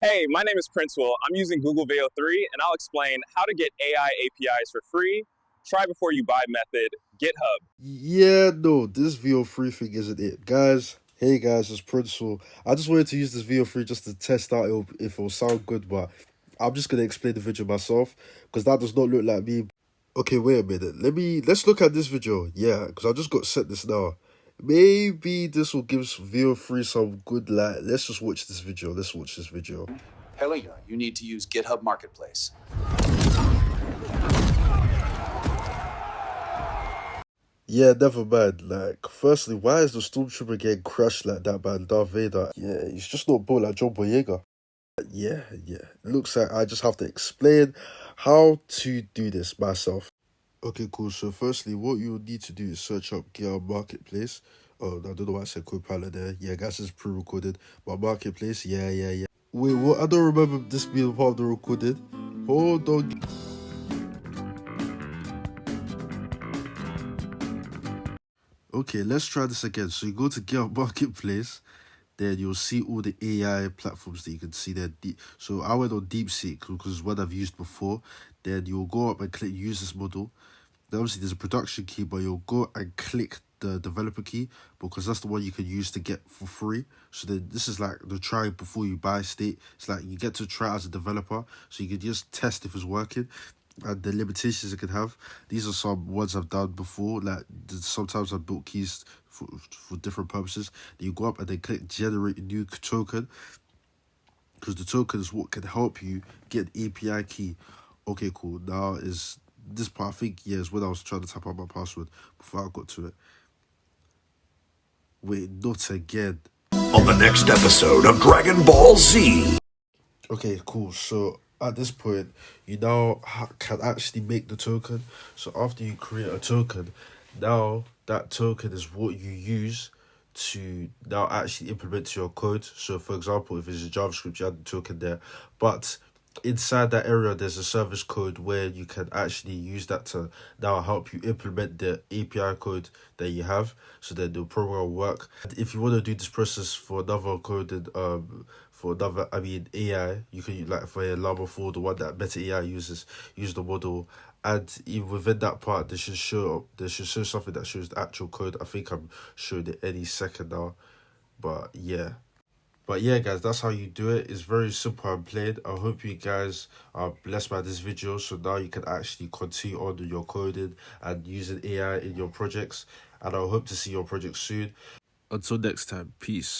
Hey, my name is Princewell. I'm using Google VEO 3, and I'll explain how to get AI APIs for free. Try before you buy method, GitHub. Yeah, no, this VO3 thing isn't it. Guys, hey guys, it's Principal. I just wanted to use this VO3 just to test out if it'll sound good, but I'm just gonna explain the video myself because that does not look like me. Okay, wait a minute. Let's look at this video. Yeah, because I just got set this now. Maybe this will give VO3 some good light. Let's just watch this video. Let's watch this video. Hello, you need to use GitHub Marketplace. Yeah, never mind. Like, firstly, why is the Stormtrooper getting crushed like that by Darth Vader? Yeah, he's just not built like John Boyega. Yeah. Looks like I just have to explain how to do this myself. Okay, cool. So firstly, what you need to do is search up GitHub Marketplace. Oh, I don't know why I said Copilot there. Yeah, guys, it's pre-recorded. But Marketplace, yeah. Wait, what? I don't remember this being part of the recorded. Hold on. Okay, let's try this again. So you go to GitHub Marketplace, then you'll see all the AI platforms that you can see there. So I went on DeepSeek because it's what I've used before. Then you'll go up and click use this model. Then obviously there's a production key, but you'll go and click the developer key because that's the one you can use to get for free. So then this is like the try before you buy state. It's like you get to try as a developer, so you can just test if it's working and the limitations it can have. These are some ones I've done before. Like sometimes I've built keys for different purposes. Then you go up and then click generate new token because the token is what can help you get API key. Okay, cool. Now is this part, I think, yeah, is when I was trying to type out my password before I got to it. Wait, not again. On the next episode of Dragon Ball Z. Okay, cool. So at this point, you now can actually make the token. So after you create a token, now that token is what you use to now actually implement your code. So for example, if it's a JavaScript, you add the token there. But inside that area, there's a service code where you can actually use that to now help you implement the API code that you have, so that the program will work. And if you want to do this process for another code, AI, you can, like for a Llama 4, the one that Meta AI uses, use the model. And even within that part, there should show something that shows the actual code. I think I'm showing it any second now, but yeah. But yeah, guys, that's how you do it. It's very simple and plain. I hope you guys are blessed by this video. So now you can actually continue on with your coding and using AI in your projects. And I hope to see your project soon. Until next time, peace.